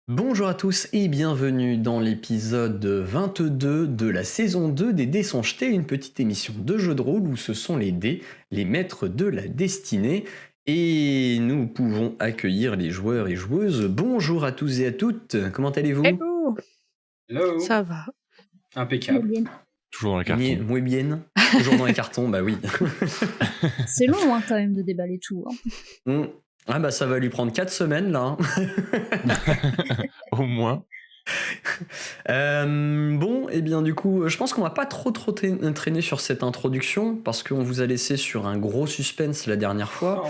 Bonjour à tous et bienvenue dans l'épisode 22 de la saison 2 des Dés sont jetés, une petite émission de jeu de rôle où ce sont les dés, les maîtres de la destinée. Et nous pouvons accueillir les joueurs et joueuses. Bonjour à tous et à toutes, comment allez-vous? Hello. Hello. Ça va. Impeccable. Toujours dans le carton. Muy bien. Toujours dans les cartons, bah oui. C'est long hein, quand même de déballer tout. Hein. Ah bah ça va lui prendre 4 semaines là. Au moins. Bon, et bien du coup, je pense qu'on va pas trop traîner sur cette introduction parce qu'on vous a laissé sur un gros suspense la dernière fois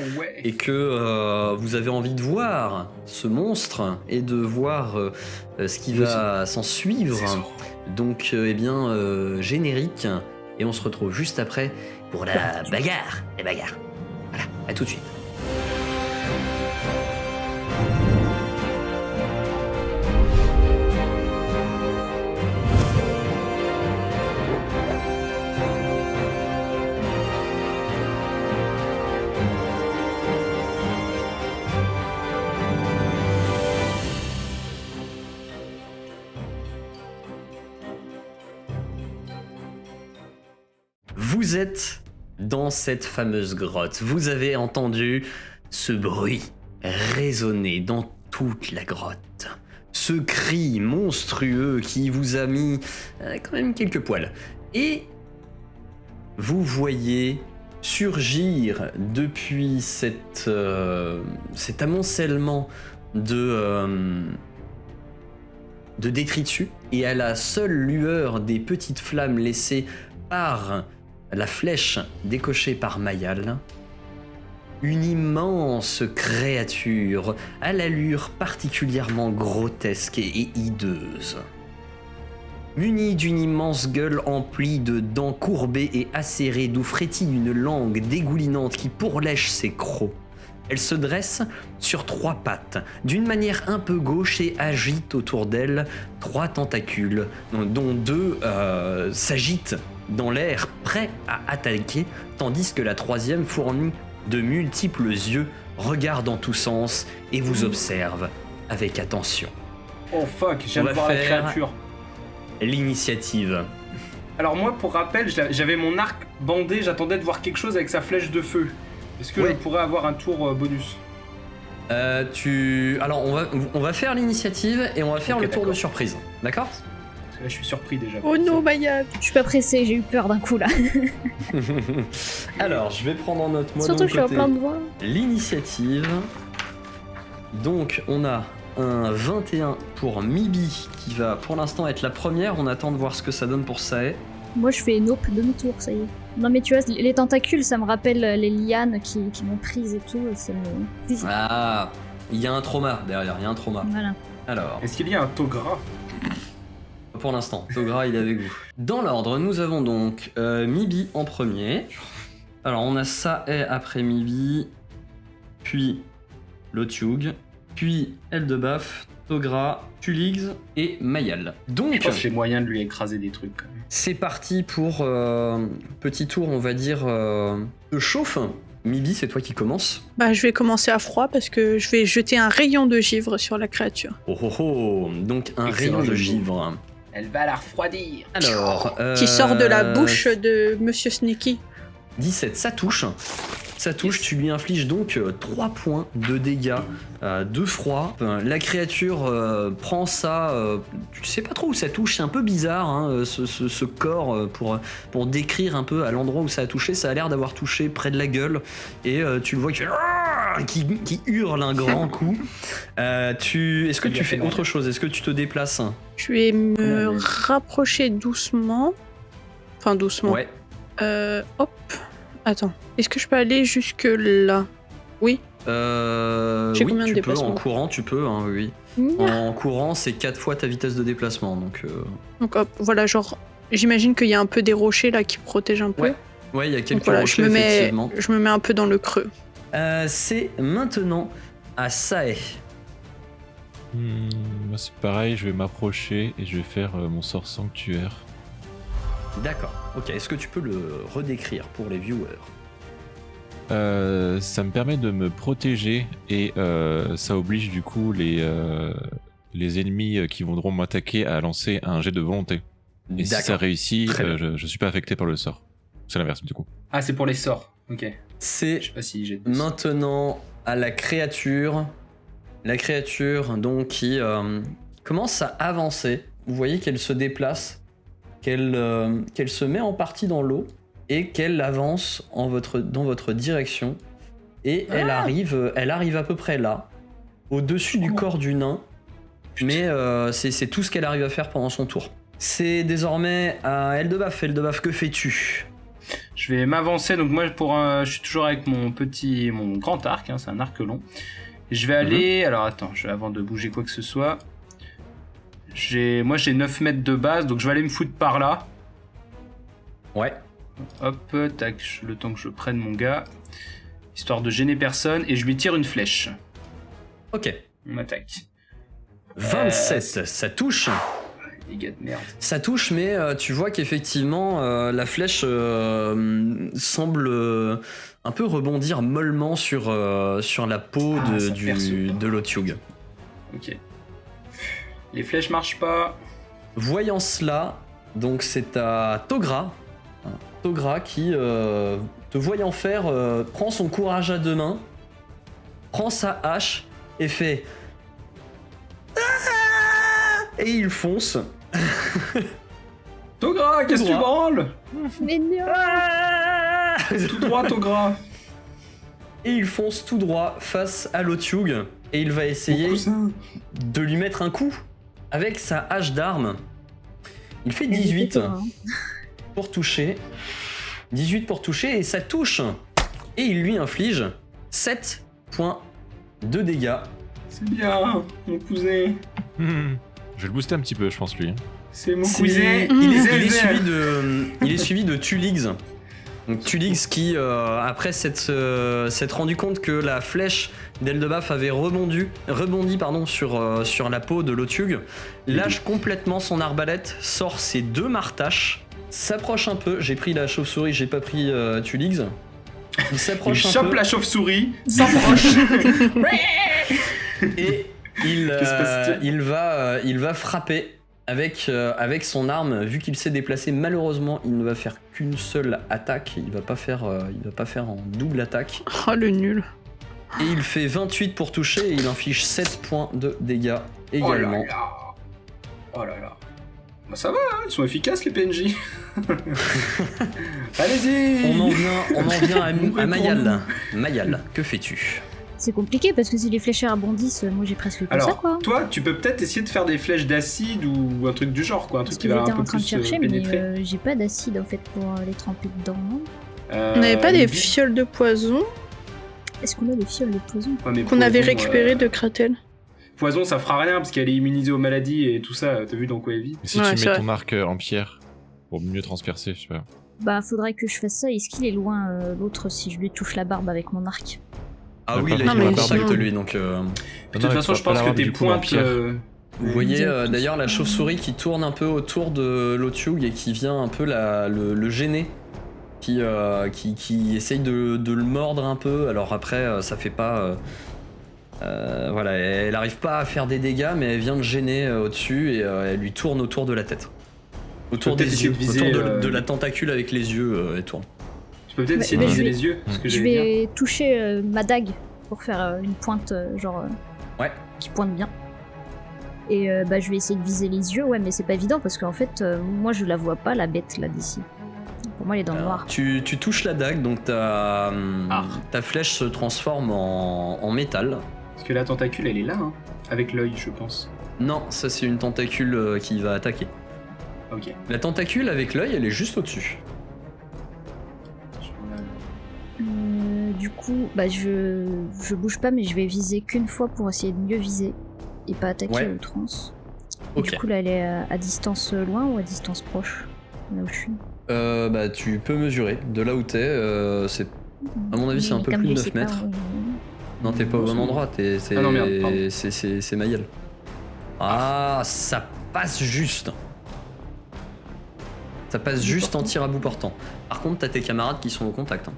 et que vous avez envie de voir ce monstre et de voir ce qui va s'en suivre. Donc, générique, et on se retrouve juste après pour la bagarre. Les bagarres. Voilà, à tout de suite. Vous êtes dans cette fameuse grotte. Vous avez entendu ce bruit résonner dans toute la grotte. Ce cri monstrueux qui vous a mis quand même quelques poils. Et vous voyez surgir depuis cet amoncellement de détritus et à la seule lueur des petites flammes laissées par la flèche décochée par Mayal, une immense créature à l'allure particulièrement grotesque et hideuse. Munie d'une immense gueule emplie de dents courbées et acérées d'où frétille une langue dégoulinante qui pourlèche ses crocs. Elle se dresse sur 3 pattes, d'une manière un peu gauche, et agite autour d'elle 3 tentacules, dont 2 s'agitent dans l'air, prêts à attaquer, tandis que la 3e fournit de multiples yeux, regarde en tous sens et vous observe avec attention. Oh fuck, je viens de voir la créature. L'initiative. Alors moi, pour rappel, j'avais mon arc bandé, j'attendais de voir quelque chose avec sa flèche de feu. Est-ce que je pourrais avoir un tour bonus? Alors on va faire l'initiative et on va faire le tour de surprise, d'accord? Parce que là je suis surpris déjà. Oh non, Mayal. Je suis pas pressée, j'ai eu peur d'un coup là. Alors je vais prendre en note moi Surtout de je mon suis côté en plein de voix. l'initiative. Donc on a un 21 pour Mibi qui va pour l'instant être la première, on attend de voir ce que ça donne pour Sae. Moi je fais nope, demi-tour, ça y est. Non mais tu vois, les tentacules ça me rappelle les lianes qui m'ont prise et tout. Ça me... Ah, il y a un trauma derrière, il y a un trauma. Voilà. Alors, Est-ce qu'il y a un Togra? pour l'instant, Togra il est avec vous. Dans l'ordre, nous avons donc Mibi en premier. Alors on a Sae après Mibi, puis Lotiug, puis Eldebaf, Togra, Tulix et Mayal. Donc, Je pense que j'ai moyen de lui écraser des trucs quand même. c'est parti pour petit tour, on va dire, de chauffe. Mibi, c'est toi qui commence. Bah, je vais commencer à froid parce que je vais jeter un rayon de givre sur la créature. Oh oh oh, donc un Excellent rayon de jeu de givre. Elle va la refroidir. Alors, Qui sort de la bouche de Monsieur Sneaky. 17, ça touche. Ça touche, tu lui infliges donc 3 points de dégâts, de froid. La créature prend ça, tu sais pas trop où ça touche, c'est un peu bizarre hein, ce corps pour décrire un peu à l'endroit où ça a touché. Ça a l'air d'avoir touché près de la gueule et tu le vois qui hurle un grand coup. Est-ce que tu fais autre chose? Est-ce que tu te déplaces? Je vais me rapprocher doucement. Enfin, doucement. Ouais. Hop. Attends. Est-ce que je peux aller jusque là? Oui. J'ai Oui, combien de tu peux, déplacements en courant, tu peux, hein, oui. En courant, c'est 4 fois ta vitesse de déplacement, donc... Donc hop, voilà, genre, j'imagine qu'il y a un peu des rochers là qui protègent un peu. Ouais, il y a quelques Donc voilà, rochers, effectivement. je me mets un peu dans le creux. C'est maintenant à Sae. Moi c'est pareil, je vais m'approcher et je vais faire mon sort sanctuaire. D'accord. Ok, est-ce que tu peux le redécrire pour les viewers? Ça me permet de me protéger et ça oblige du coup les ennemis qui voudront m'attaquer à lancer un jet de volonté. Et si ça réussit, je suis pas affecté par le sort. C'est l'inverse du coup. Ah, c'est pour les sorts. Ok. C'est Je sais pas si j'ai. maintenant à la créature. La créature donc qui commence à avancer. Vous voyez qu'elle se déplace, qu'elle se met en partie dans l'eau et qu'elle avance dans votre direction. Et elle arrive à peu près là, au-dessus du corps du nain. Mais c'est tout ce qu'elle arrive à faire pendant son tour. C'est désormais à Eldebaf. Eldebaf, que fais-tu? Je vais m'avancer, donc moi je suis toujours avec mon grand arc, hein, c'est un arc long. Je vais aller, alors attends, avant de bouger quoi que ce soit, moi j'ai 9 mètres de base, donc je vais aller me foutre par là. Ouais. Hop, tac, le temps que je prenne mon gars, histoire de gêner personne, et je lui tire une flèche. Ok. On attaque. 27, ça touche. Les gars de merde. Ça touche, mais tu vois qu'effectivement, la flèche semble un peu rebondir mollement sur la peau de l'Otyug. Ok. Les flèches marchent pas. Voyant cela, donc c'est à Togra. Togra qui, te voyant faire, prend son courage à deux mains, prend sa hache et fait... Et il fonce. Togra, qu'est-ce que tu branles? Mais non. Tout droit, Togra. Et il fonce tout droit face à l'Otyug. Et il va essayer de lui mettre un coup avec sa hache d'arme. Il fait 18 pour toucher. 18 pour toucher et ça touche. Et il lui inflige 7 points de dégâts. C'est bien, mon cousin. Je vais le booster un petit peu, je pense, lui. C'est mon cousin. Il est suivi de Tulix. Donc Tulix qui, après s'être rendu compte que la flèche d'Eldebaf avait rebondi sur la peau de l'Otyug, lâche complètement son arbalète, sort ses 2 martaches, s'approche un peu. J'ai pris la chauve-souris, j'ai pas pris Tulix. Il s'approche un peu. Il chope la chauve-souris, s'approche. Et il va frapper avec son arme. Vu qu'il s'est déplacé, malheureusement, il ne va faire qu'une seule attaque. Il va pas faire en double attaque. Oh le nul. Et il fait 28 pour toucher et il inflige 7 points de dégâts également. Oh là là. Bah ça va, hein, ils sont efficaces les PNJ. Allez-y. On en vient à Mayal. Mayal, que fais-tu? C'est compliqué parce que si les flécheurs rebondissent, moi j'ai presque que ça quoi. Toi, tu peux peut-être essayer de faire des flèches d'acide ou un truc du genre quoi, un truc qui va un peu plus pénétrer. Mais j'ai pas d'acide en fait pour les tremper dedans. On n'avait pas des fioles de poison? Est-ce qu'on a des fioles de poison qu'on avait récupérées de Kratel? Poison ça fera rien parce qu'elle est immunisée aux maladies et tout ça, t'as vu dans quoi elle vit. Si tu mets ton arc en pierre pour mieux transpercer, je sais pas. Bah faudrait que je fasse ça, est-ce qu'il est loin l'autre si je lui touche la barbe avec mon arc? Ah oui, là il a contact lui donc... De toute façon je pense que tes pointes... Vous voyez d'ailleurs la chauve-souris qui tourne un peu autour de l'Otyug et qui vient un peu le gêner. Qui essaye de le mordre un peu. Alors après ça fait pas... voilà, elle arrive pas à faire des dégâts mais elle vient de gêner au-dessus et elle lui tourne autour de la tête. Autour des yeux, autour de la tentacule avec les yeux elle tourne. Tu peux peut-être essayer de viser les yeux. Je vais toucher ma dague pour faire une pointe qui pointe bien. Et je vais essayer de viser les yeux, ouais mais c'est pas évident parce qu'en fait moi je la vois pas la bête là d'ici. Pour moi elle est dans le noir. Tu touches la dague donc ta flèche se transforme en métal. Parce que la tentacule elle est là, hein, avec l'œil je pense. Non, ça c'est une tentacule qui va attaquer. Ok. La tentacule avec l'œil elle est juste au-dessus. Du coup, je bouge pas mais je vais viser qu'une fois pour essayer de mieux viser et pas attaquer à outrance. Okay. Du coup là elle est à distance loin ou à distance proche là où je suis? Tu peux mesurer. De là où t'es, c'est... À mon avis c'est un peu plus de 9 mètres. Non t'es pas au bon endroit, c'est Mayel. Ah ça passe juste. Ça passe juste en tir à bout portant. Par contre t'as tes camarades qui sont au contact. Hein.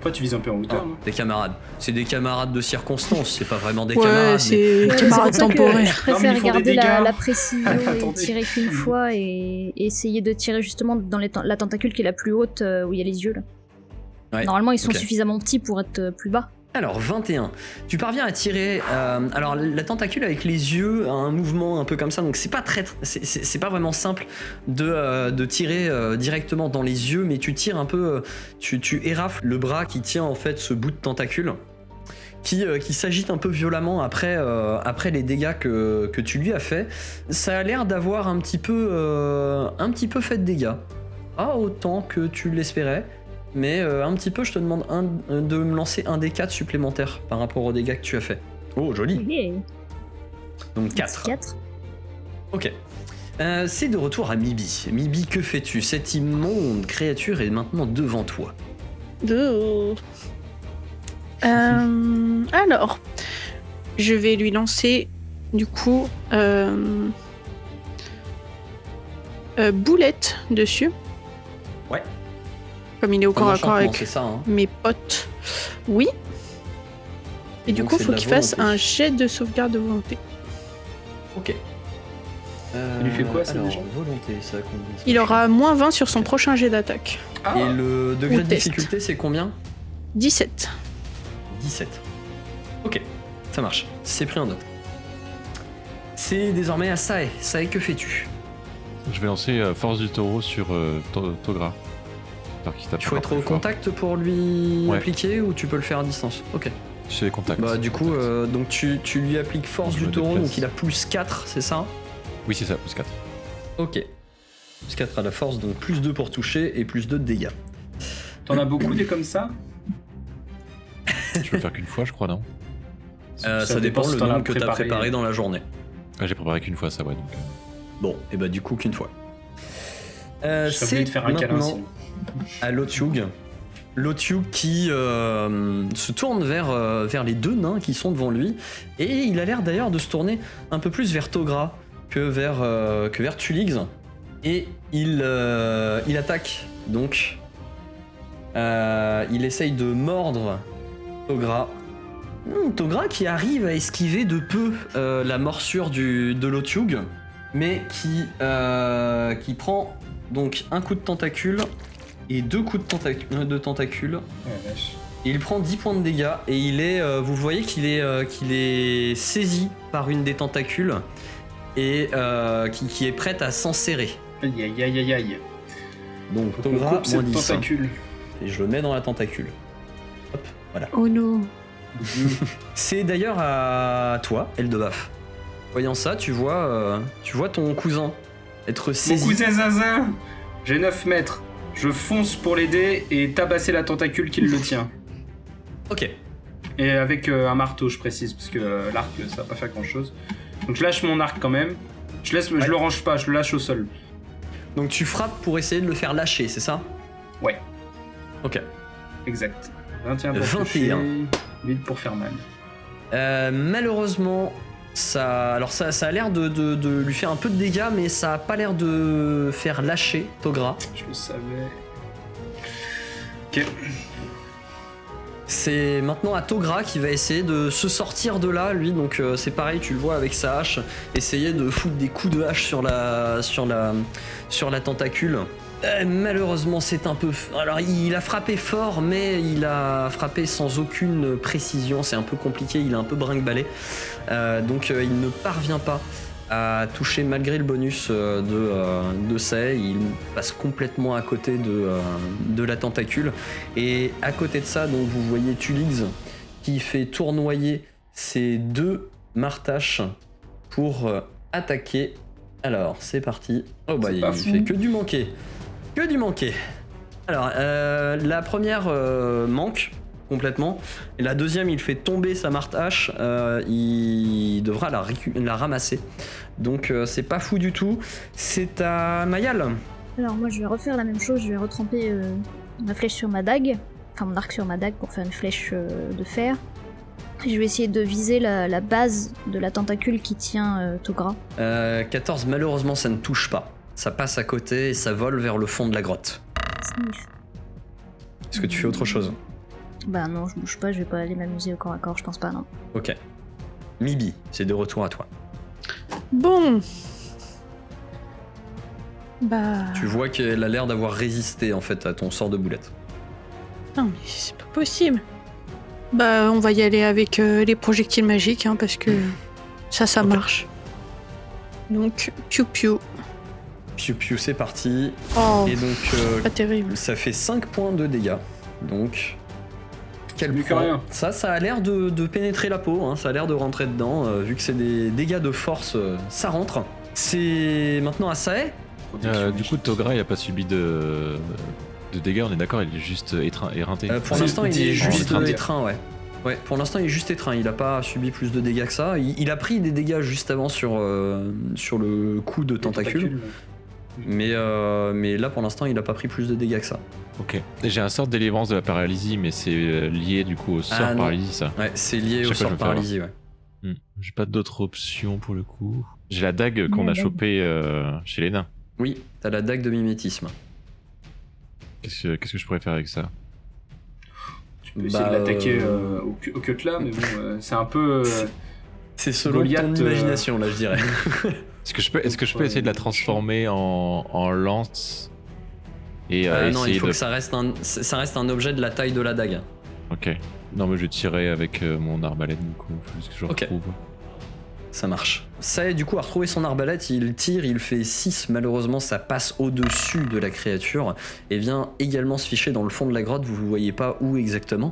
Après, tu vises un peu en hauteur, non? Des camarades. C'est des camarades de circonstance, c'est pas vraiment des Ouais, camarades. c'est Ouais, camarades c'est pour ça que temporaires. Je Non, mais préfère ils font des garder dégâts. la précision et Attendez. tirer qu'une fois et essayer de tirer justement dans la tentacule qui est la plus haute où il y a les yeux là. Ouais, Normalement, ils sont ok. suffisamment petits pour être plus bas. Alors 21, tu parviens à tirer. Alors la tentacule avec les yeux a un mouvement un peu comme ça, donc c'est pas c'est pas vraiment simple de tirer directement dans les yeux, mais tu tires un peu, tu érafles le bras qui tient en fait ce bout de tentacule, qui s'agite un peu violemment après les dégâts que tu lui as fait. Ça a l'air d'avoir un petit peu fait de dégâts, pas autant que tu l'espérais. Mais un petit peu, je te demande de me lancer un des 4 supplémentaires par rapport aux dégâts que tu as fait. Oh, joli. Yeah. Donc 4. 4. Ok. C'est de retour à Mibi. Mibi, que fais-tu? Cette immonde créature est maintenant devant toi. Alors, je vais lui lancer, du coup, boulette dessus. Ouais. Comme il est au corps à corps avec C'est ça, hein. mes potes. Oui. Et du Donc, coup, c'est faut de la qu'il fasse volonté. un jet de sauvegarde de volonté. Ok. lui fait quoi, ça, alors, déjà volonté, ça combien ça? Il aura moins 20 sur son prochain jet d'attaque. Ah, Et le degré Ou de test. difficulté, c'est combien? 17. 17. Ok, ça marche. C'est pris en note. C'est désormais à Sae. Sae, que fais-tu? Je vais lancer Force du Taureau sur Togra. Tu faut être au contact pour lui Ouais. appliquer ou tu peux le faire à distance? Ok. J'ai les contacts. Bah du coup, donc tu lui appliques force Je du me taureau, déplace. donc il a plus 4, c'est ça? Oui, c'est ça, plus 4. Ok. Plus 4 à la force, donc plus 2 pour toucher et plus 2 de dégâts. t'en as beaucoup des comme ça? Je peux faire qu'une fois, je crois, non? Ça dépend si le t'en as nombre que tu as préparé dans la journée. Ah, j'ai préparé qu'une fois ça, ouais. Donc, Bon, et bah du coup qu'une fois. Je serais obligé de faire un câlin maintenant sinon. à Lotyug. Lotyug qui se tourne vers les deux nains qui sont devant lui. Et il a l'air d'ailleurs de se tourner un peu plus vers Togra que vers Tulix. Et il attaque donc. Il essaye de mordre Togra. Togra qui arrive à esquiver de peu la morsure de Lotyug, mais qui prend donc un coup de tentacule et 2 coups de tentacule. Ouais, vache. Et il prend 10 points de dégâts et il est, vous voyez qu'il est saisi par une des tentacules et qui est prête à s'enserrer. Aïe aïe aïe aïe aïe. Donc Faut qu'on Togra, coupe moins cette 10. tentacule. Et je le mets dans la tentacule. Hop, voilà. Oh non. C'est d'ailleurs à toi, Eldebaf. Voyant ça, tu vois ton cousin être Mon saisi. cousin Zinzin, j'ai 9 mètres. Je fonce pour l'aider et tabasser la tentacule qui le tient. Ok. Et avec un marteau, je précise, parce que l'arc, ça va pas faire grand chose. Donc je lâche mon arc quand même. Je le range pas, je le lâche au sol. Donc tu frappes pour essayer de le faire lâcher, c'est ça? Ouais, Ok. exact. 21 pour 21. toucher, 8 pour faire mal. Malheureusement, ça a l'air de lui faire un peu de dégâts, mais ça a pas l'air de faire lâcher Togra. Je le savais. Ok. C'est maintenant à Togra qui va essayer de se sortir de là, lui. Donc c'est pareil, tu le vois avec sa hache, essayer de foutre des coups de hache sur la tentacule. Malheureusement, c'est un peu. Alors, il a frappé fort, mais il a frappé sans aucune précision. C'est un peu compliqué. Il est un peu brinque-ballé, donc il ne parvient pas à toucher malgré le bonus de Sae. Il passe complètement à côté de la tentacule. Et à côté de ça, donc vous voyez Tulix qui fait tournoyer ses 2 martaches pour attaquer. Alors, c'est parti. Oh bah, C'est il pas fou. fait que du manquer. Que du manquer. Alors, la première manque complètement. Et la deuxième, il fait tomber sa martache. Il devra la ramasser. Donc, c'est pas fou du tout. C'est à Mayal. Alors moi je vais refaire la même chose, je vais retremper ma flèche sur ma dague, enfin mon arc sur ma dague pour faire une flèche de fer. Et je vais essayer de viser la base de la tentacule qui tient Togra. 14, malheureusement, ça ne touche pas. Ça passe à côté et ça vole vers le fond de la grotte. Sniff. Est-ce que tu fais autre chose? Bah non, je bouge pas, je vais pas aller m'amuser au corps à corps, je pense pas, non. Ok. Mibi, c'est de retour à toi. Bon. Bah... Tu vois qu'elle a l'air d'avoir résisté en fait à ton sort de boulette. Non mais c'est pas possible. Bah on va y aller avec les projectiles magiques, hein, parce que ça marche. Donc, piou piou. Piou piou, c'est parti. Oh, et donc, pas terrible. ça fait 5 points de dégâts. Donc, quel Mieux que rien. Ça a l'air de pénétrer la peau, hein, ça a l'air de rentrer dedans. Vu que c'est des dégâts de force, ça rentre. C'est maintenant à Sae. Du coup, Togra, il a pas subi de dégâts, on est d'accord, il est juste éreinté. Pour l'instant, il est juste étreint, ouais. Ouais, pour l'instant, il est juste étreint, il a pas subi plus de dégâts que ça. Il a pris des dégâts juste avant sur le coup de tentacule. Mais là, pour l'instant, il a pas pris plus de dégâts que ça. Ok. J'ai un sort de délivrance de la paralysie, mais c'est lié du coup au sort paralysie, ça. Ouais, c'est lié au sort paralysie, ouais. J'ai pas d'autres options pour le coup. J'ai la dague qu'on a chopée chez les nains. Oui, t'as la dague de mimétisme. Qu'est-ce que je pourrais faire avec ça? Tu peux essayer de l'attaquer au cutla, mais bon, c'est un peu... c'est selon ton imagination, là, je dirais. Est-ce que je peux essayer de la transformer en lance et non, il faut que ça reste un objet de la taille de la dague. Ok. Non, mais je vais tirer avec mon arbalète, du coup, ce que je retrouve. Ça marche. Ça, du coup, a retrouvé son arbalète, il tire, il fait 6. Malheureusement, ça passe au-dessus de la créature et vient également se ficher dans le fond de la grotte. Vous ne voyez pas où exactement.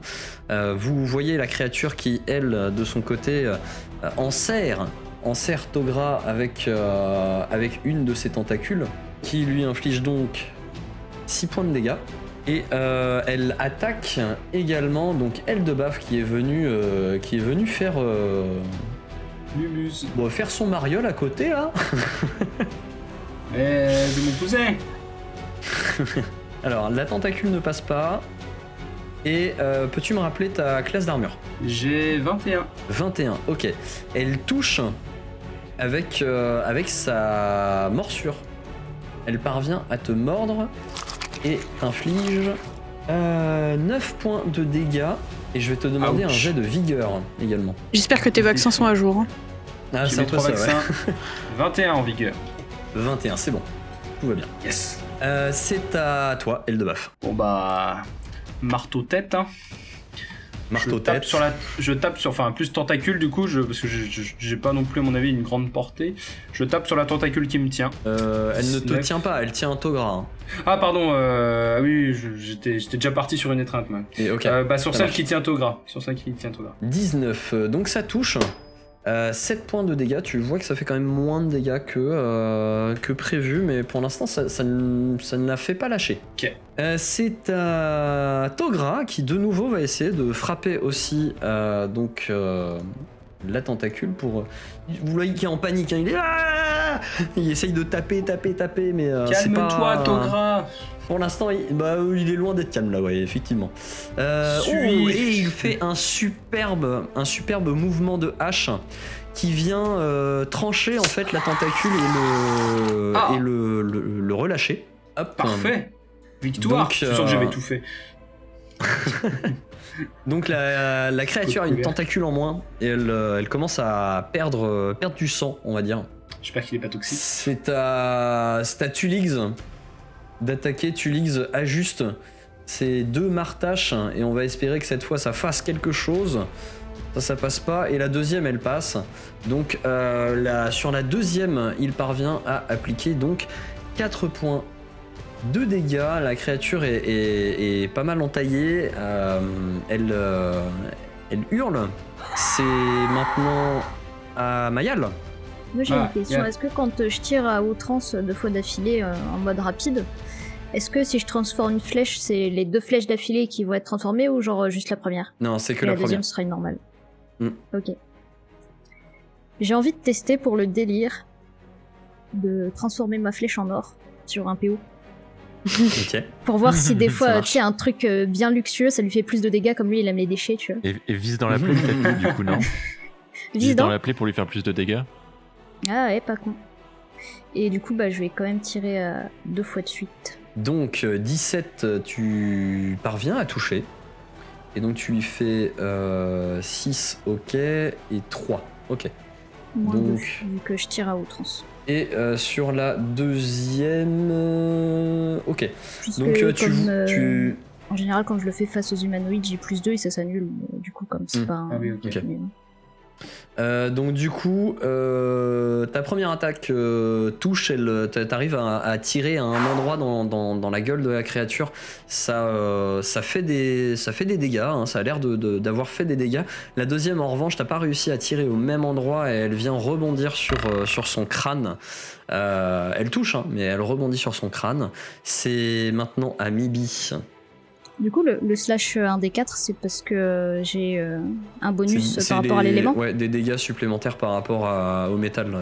Vous voyez la créature qui, elle, de son côté, enserre Togra avec une de ses tentacules, qui lui inflige donc 6 points de dégâts. Et elle attaque également donc Eldebaf qui est venu faire faire son mariole à côté là. C'est mon cousin. Alors la tentacule ne passe pas. Et peux-tu me rappeler ta classe d'armure? J'ai 21. 21, ok. Elle touche avec sa morsure. Elle parvient à te mordre et t'inflige 9 points de dégâts. Et je vais te demander un jet de vigueur également. J'espère que tes vaccins sont à jour. Hein. Ah, j'ai mes 3 vaccins. 21 en vigueur. 21, c'est bon. Tout va bien. Yes. C'est à toi, Eldebaf. Bon bah... marteau tête, hein. Marteau tête. Je tape sur, enfin plus tentacule du coup, parce que j'ai pas non plus à mon avis une grande portée. Je tape sur la tentacule qui me tient. Elle ne te tient pas, elle tient un Togra. Hein. Ah pardon, oui, j'étais déjà parti sur une étreinte moi. Et okay, sur celle qui tient Togra. 19, donc ça touche. 7 points de dégâts, tu vois que ça fait quand même moins de dégâts que prévu, mais pour l'instant ça ne la fait pas lâcher. Ok. C'est à Togra qui de nouveau va essayer de frapper aussi la tentacule pour... Vous voyez qu'il est en panique, hein, il essaye de taper, mais calme-toi, Togra. Pour l'instant, il est loin d'être calme là, ouais, effectivement. Et il fait un superbe mouvement de hache qui vient trancher en fait la tentacule et le relâcher. Hop. Parfait. Victoire. Je suis sûr que j'avais tout fait. Donc la créature a une tentacule en moins et elle commence à perdre du sang, on va dire. J'espère qu'il est pas toxique. C'est à Tulix d'attaquer. Tulix ajuste ses 2 martaches et on va espérer que cette fois ça fasse quelque chose. Ça passe pas, et la deuxième elle passe. Donc sur la deuxième il parvient à appliquer donc 4 points de dégâts. La créature est pas mal entaillée. Elle hurle. C'est maintenant à Mayal. Moi j'ai une question. Est-ce que quand je tire à outrance 2 fois d'affilée en mode rapide, est-ce que si je transforme une flèche, c'est les 2 flèches d'affilée qui vont être transformées ou genre juste la première? Non, c'est que la première. deuxième sera une normale. Ok. J'ai envie de tester pour le délire de transformer ma flèche en or sur un PO. Ok. Pour voir si des fois, tu sais, un truc bien luxueux, ça lui fait plus de dégâts, comme lui il aime les déchets, tu vois. Et vise dans la plaie peut-être, du coup, non? Vise dans la plaie pour lui faire plus de dégâts. Ah ouais, pas con. Et du coup, je vais quand même tirer 2 fois de suite. Donc 17, tu parviens à toucher. Et donc tu lui fais 6, ok, et 3, ok. Moins Donc- 2, vu que je tire à outrance. Et sur la deuxième... ok. Puisque Donc comme, tu... en général, quand je le fais face aux humanoïdes, j'ai +2 et ça s'annule. Du coup, comme c'est pas un... Ah oui, ok. mais- donc du coup, ta première attaque touche, t'arrives à tirer à un endroit dans la gueule de la créature. Ça fait des dégâts, hein, ça a l'air d'avoir fait des dégâts. La deuxième, en revanche, t'as pas réussi à tirer au même endroit et elle vient rebondir sur son crâne. Elle touche, hein, mais elle rebondit sur son crâne. C'est maintenant à Mibi. Du coup, le slash 1d4, c'est parce que j'ai un bonus C'est par rapport à l'élément. Ouais, des dégâts supplémentaires par rapport au métal.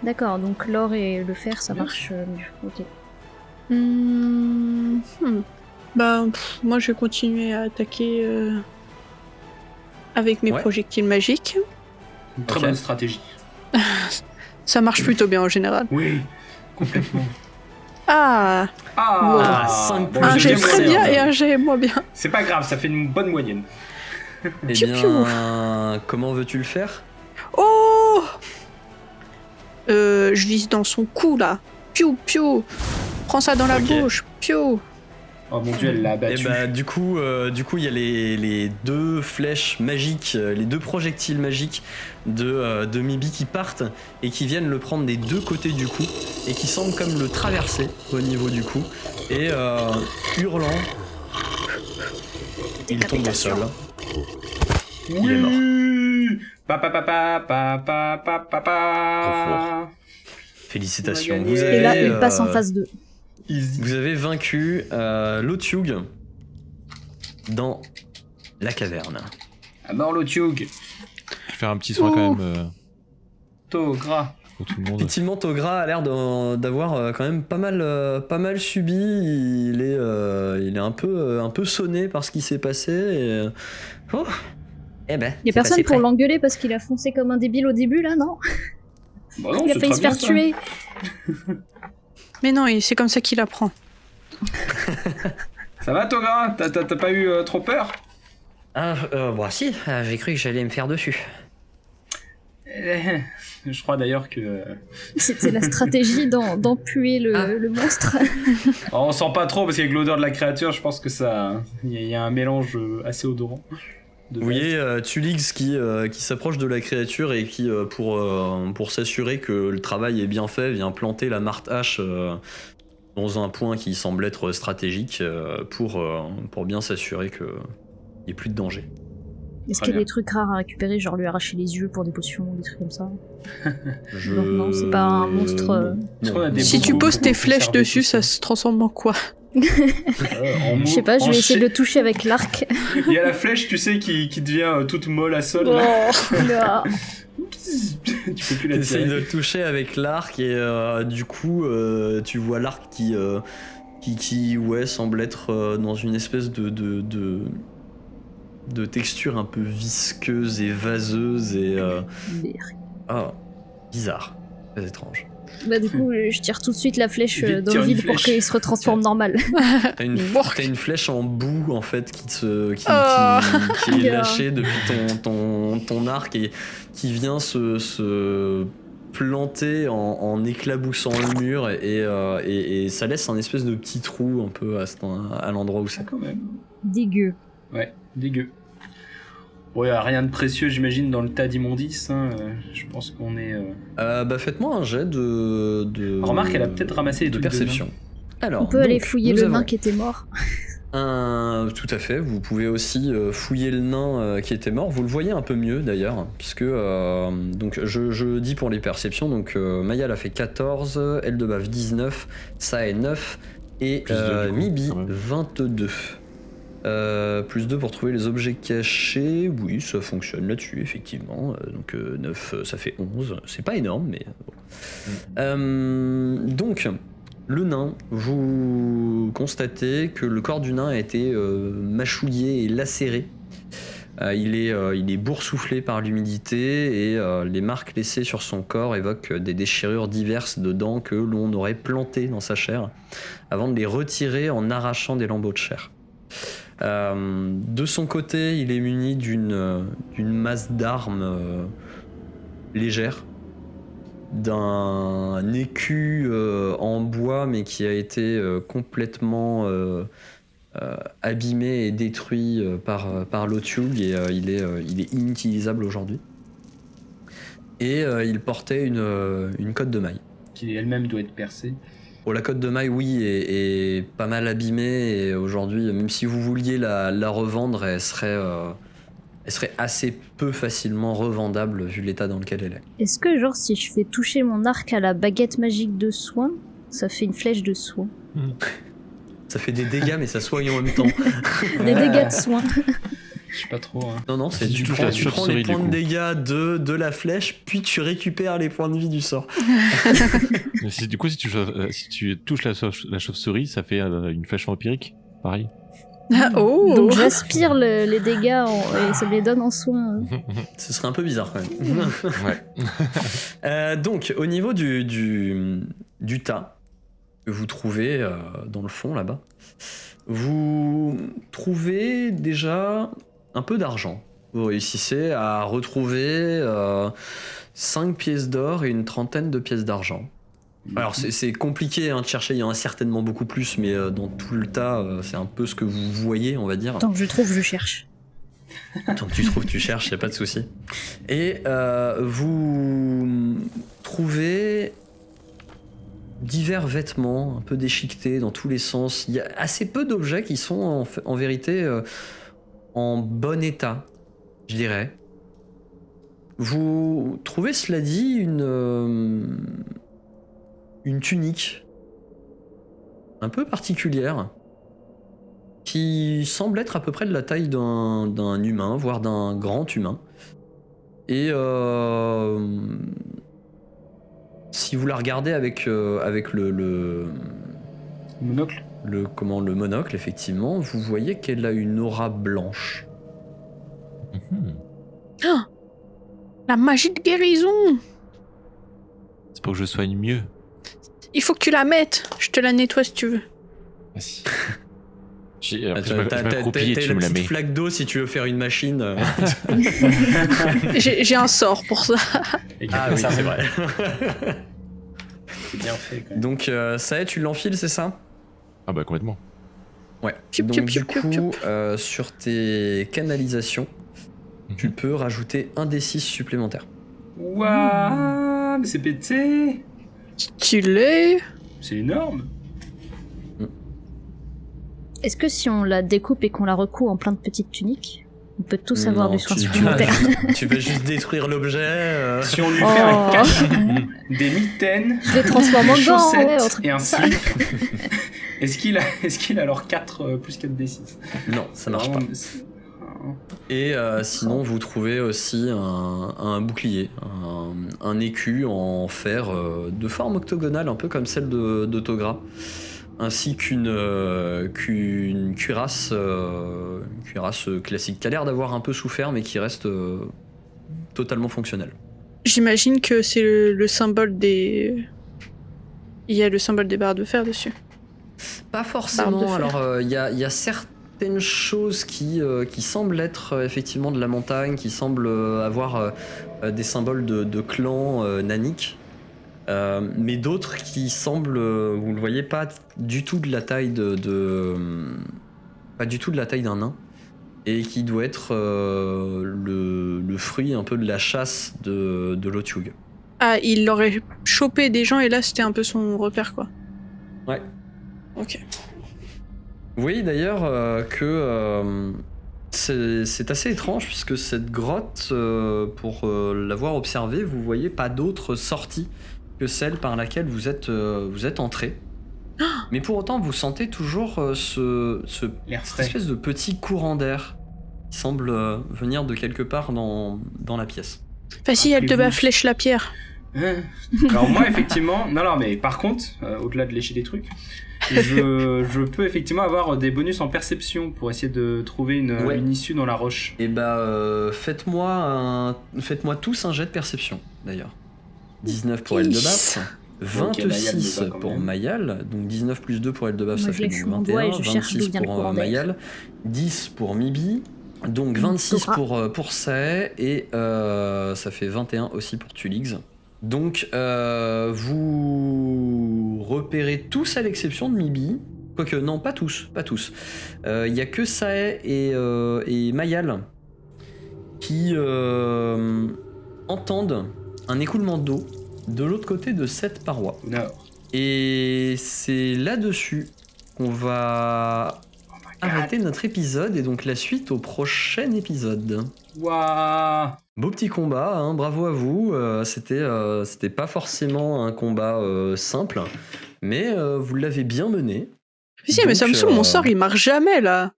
D'accord, donc l'or et le fer, ça marche mieux. Ok. Bah, moi je vais continuer à attaquer avec mes Ouais. projectiles magiques. Une très Ok. bonne stratégie. Ça marche plutôt bien en général. Oui, complètement. Ah, Ah, 5 bon, points un le jet deuxième très moyen. bien et un jet moins bien. C'est pas grave, ça fait une bonne moyenne. Eh Piou, bien, comment veux-tu le faire? Oh Je vise dans son cou là. Piou, piou. Prends ça dans la Ok. bouche. Piou. Oh mon dieu, elle l'a Et abattu. bah du coup il y a les deux flèches magiques, les deux projectiles magiques de Mibi qui partent et qui viennent le prendre des deux côtés du cou et qui semblent comme le traverser au niveau du cou et hurlant, il tombe au sol. Il est mort. Papa. Félicitations. On a Vous gagné. avez, Et là, il passe en phase 2. vous avez vaincu l'Otyug dans la caverne. À mort l'Otyug. Je vais faire un petit soin quand même Tôt, gras. pour tout le monde. Effectivement, Togra a l'air d'avoir quand même pas mal subi. Il est un peu sonné par ce qui s'est passé. Et... Oh. Eh ben, Il y a personne pour l'engueuler parce qu'il a foncé comme un débile au début, là, non? Bah non, Il a c'est failli très se bien, faire ça. tuer. Mais non, et c'est comme ça qu'il apprend. Ça va, Togra? T'as pas eu trop peur? Ah, bah si, j'ai cru que j'allais me faire dessus. Je crois d'ailleurs que... C'était la stratégie d'empuer le monstre. Alors, on sent pas trop parce qu'avec l'odeur de la créature, je pense que ça... Il y a un mélange assez odorant. Vous voyez Tulix qui s'approche de la créature et qui, pour s'assurer que le travail est bien fait, vient planter la marte hache dans un point qui semble être stratégique pour bien s'assurer qu'il n'y ait plus de danger. Est-ce Très qu'il y a bien. des trucs rares à récupérer, genre lui arracher les yeux pour des potions, des trucs comme ça? Non, c'est pas un monstre, Est-ce qu'on a des Si beaucoup, tu poses beaucoup tes flèches conservés, dessus, tout ça se transforme en quoi? Je sais pas, je vais essayer de le toucher avec l'arc. Il y a la flèche, tu sais, qui devient toute molle à sol. Oh. là. Là. Tu peux plus la T'essayes tirer. de le toucher avec l'arc et du coup tu vois l'arc qui semble être dans une espèce de texture un peu visqueuse et vaseuse et bizarre, très étrange. Bah du coup, je tire tout de suite la flèche Vite, dans tire le une vide pour flèche. qu'il se retransforme normal. T'as une flèche en boue en fait qui est Yeah. lâchée depuis ton arc et qui vient se planter en éclaboussant le mur et ça laisse un espèce de petit trou un peu à l'endroit où Ah, c'est. quand même. Dégueu. Ouais, dégueu. Ouais, rien de précieux, j'imagine, dans le tas d'immondices. Hein. Je pense qu'on est... Bah faites-moi un jet de Remarque, elle a peut-être ramassé les de trucs de perception. Alors, On peut aller donc, fouiller nous le nain avons qui était mort. tout à fait, vous pouvez aussi fouiller le nain qui était mort. Vous le voyez un peu mieux d'ailleurs, puisque donc je dis pour les perceptions, donc Mayal a fait 14, Eldebaf 19, Ça est 9 et Plus deux, du coup, Mibi quand même. 22. Plus 2 pour trouver les objets cachés, oui ça fonctionne là-dessus effectivement, donc 9 ça fait 11, c'est pas énorme mais bon. Donc le nain, vous constatez que le corps du nain a été mâchouillé et lacéré. Il est boursouflé par l'humidité et les marques laissées sur son corps évoquent des déchirures diverses de dents que l'on aurait plantées dans sa chair avant de les retirer en arrachant des lambeaux de chair. De son côté, il est muni d'une masse d'armes légère, d'un écu en bois mais qui a été complètement abîmé et détruit par l'Otyugh et il est inutilisable aujourd'hui. Et il portait une cotte de maille. Qui elle-même doit être percée. Oh, la cotte de maille, oui, est pas mal abîmée et aujourd'hui, même si vous vouliez la revendre, elle serait assez peu facilement revendable vu l'état dans lequel elle est. Est-ce que genre si je fais toucher mon arc à la baguette magique de soin, ça fait une flèche de soin? Ça fait des dégâts mais ça soigne en même temps. Des dégâts de soin. Je sais pas trop. Hein. Non, c'est tu prends les points de dégâts de la flèche, puis tu récupères les points de vie du sort. Si tu touches la chauve-souris, ça fait une flèche vampirique, pareil. Oh. Donc j'aspire les dégâts et ça me les donne en soin. Ce serait un peu bizarre quand même. Ouais. Donc au niveau du tas que vous trouvez dans le fond là-bas, vous trouvez déjà un peu d'argent. Vous réussissez à retrouver 5 pièces d'or et une trentaine de pièces d'argent. Alors c'est compliqué de chercher, il y en a certainement beaucoup plus, mais dans tout le tas, c'est un peu ce que vous voyez, on va dire. Tant que je trouve, je cherche. Tant que tu trouves, tu cherches, y a pas de souci. Et vous trouvez divers vêtements un peu déchiquetés dans tous les sens. Il y a assez peu d'objets qui sont en vérité en bon état, je dirais. Vous trouvez, cela dit, une tunique un peu particulière qui semble être à peu près de la taille d'un humain, voire d'un grand humain. Et si vous la regardez avec le monocle, le monocle, effectivement, vous voyez qu'elle a une aura blanche. Oh, la magie de guérison. C'est pour que je soigne mieux. Il faut que tu la mettes. Je te la nettoie si tu veux. Merci. T'as la petite flaque d'eau si tu veux faire une machine. J'ai un sort pour ça. Ah oui, c'est vrai. C'est bien fait quand même. Donc ça y est, tu l'enfiles, c'est ça? Ah bah complètement. Ouais. Donc du coup, sur tes canalisations, tu peux rajouter un D6 supplémentaire. Waouh, mais c'est pété. Stylé. C'est énorme. Est-ce que si on la découpe et qu'on la recoue en plein de petites tuniques, on peut tous avoir du soin supplémentaire? Tu peux juste détruire l'objet. Si on lui fait un cache, des mitaines, je les transforme en chaussettes et un slip. Est-ce qu'il a alors 4 plus 4 D6? Non, ça marche pas. Et sinon, vous trouvez aussi un bouclier, un écu en fer de forme octogonale, un peu comme celle de Togra, ainsi qu'une cuirasse classique, qui a l'air d'avoir un peu souffert, mais qui reste totalement fonctionnelle. J'imagine que c'est le symbole des... Il y a le symbole des barres de fer dessus. Pas forcément, alors il y a certaines choses qui semblent être effectivement de la montagne, qui semblent avoir des symboles de clans naniques, mais d'autres qui semblent, vous le voyez, pas du tout de la taille pas du tout de la taille d'un nain, et qui doit être le fruit un peu de la chasse de l'Otyugh. Ah, il l'aurait chopé des gens et là c'était un peu son repère, quoi. Ouais. Ok. Vous voyez d'ailleurs que c'est assez étrange, puisque cette grotte, pour l'avoir observée, vous voyez pas d'autre sortie que celle par laquelle vous êtes entré. Mais pour autant, vous sentez toujours cette espèce de petit courant d'air qui semble venir de quelque part dans la pièce. Vas-y, elle te flèche la pierre. Alors moi, effectivement... Non, mais par contre, au-delà de lécher des trucs, je peux effectivement avoir des bonus en perception pour essayer de trouver une issue dans la roche. Et bah, faites-moi tous un jet de perception, d'ailleurs. 19 pour elle de base. 26 pour Mayal, donc 19 plus 2 pour Eldebaf, ça fait donc 21, 26 pour Mayal, 10 pour Mibi, donc 26 pour Sae, et ça fait 21 aussi pour Tulix. Donc vous repérez tous à l'exception de Mibi, quoique non, pas tous. Il y a que Sae et Mayal qui entendent un écoulement d'eau de l'autre côté de cette paroi. Et c'est là-dessus qu'on va arrêter notre épisode, et donc la suite au prochain épisode. Waouh! Beau petit combat, hein, bravo à vous. C'était pas forcément un combat simple, mais vous l'avez bien mené. Si, mais ça me saoule, mon sort il marche jamais là.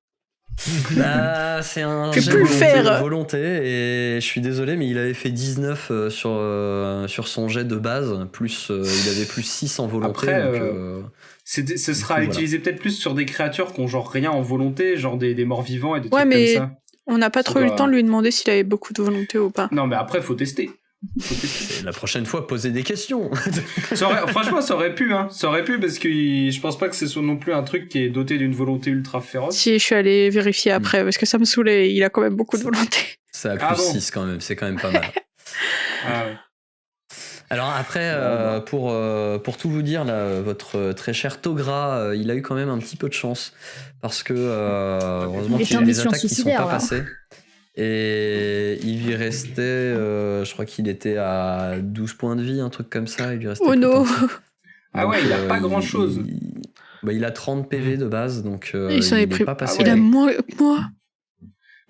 Bah, c'est un jet de volonté, et je suis désolé, mais il avait fait 19 sur son jet de base, plus il avait plus 6 en volonté. Après, donc, ce sera utilisé peut-être plus sur des créatures qui ont genre rien en volonté, genre des morts vivants et des trucs mais comme ça. On n'a pas trop eu le temps de lui demander s'il avait beaucoup de volonté ou pas. Non, mais après, faut tester. La prochaine fois, poser des questions. Franchement, ça aurait pu, hein. Ça aurait pu, parce que je pense pas que ce soit non plus un truc qui est doté d'une volonté ultra féroce. Si, je suis allé vérifier après, parce que ça me saoulait, il a quand même beaucoup de volonté. Ça a plus 6 quand même, c'est quand même pas mal. Ouais. Alors après, pour tout vous dire, là, votre très cher Togra, il a eu quand même un petit peu de chance, parce que heureusement qu'il y a des attaques qui sont pas passées. Et il lui restait, je crois qu'il était à 12 points de vie, un truc comme ça. Il lui restait non. Ah ouais, il a pas grand chose. Il a 30 PV de base, donc il n'est pas passé. Il a moins que moi.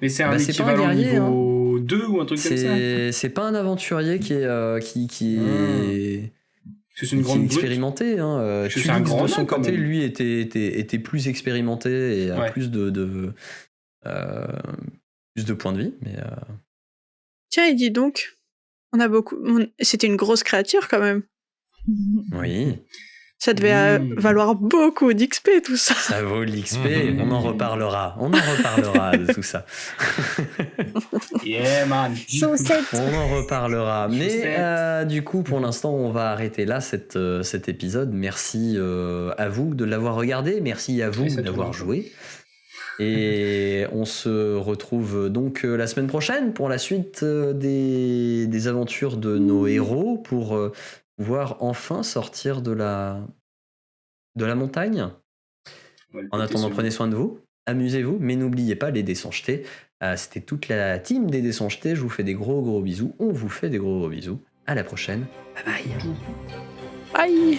Mais c'est un équivalent pas un guerrier, niveau 2 ou un truc comme ça. C'est pas un aventurier qui est C'est une grande expérimenté. Hein. Tulix, de son côté, lui, était plus expérimenté et a plus de points de vie. Mais Tiens, et dis donc, on a beaucoup. C'était une grosse créature quand même. Oui. Ça devait valoir beaucoup d'XP, tout ça. Ça vaut l'XP, on en reparlera. On en reparlera de tout ça. Yeah, man. On en reparlera. Mais du coup, pour l'instant, on va arrêter là cet épisode. Merci à vous de l'avoir regardé. Merci à vous d'avoir joué. Et on se retrouve donc la semaine prochaine pour la suite des aventures de nos héros, pour pouvoir enfin sortir de la montagne. En attendant, prenez soin de vous, amusez-vous, mais n'oubliez pas, les dés sont jetés. C'était toute la team des dés sont jetés. Je vous fais des gros bisous. On vous fait des gros bisous. À la prochaine. Bye bye. Bye.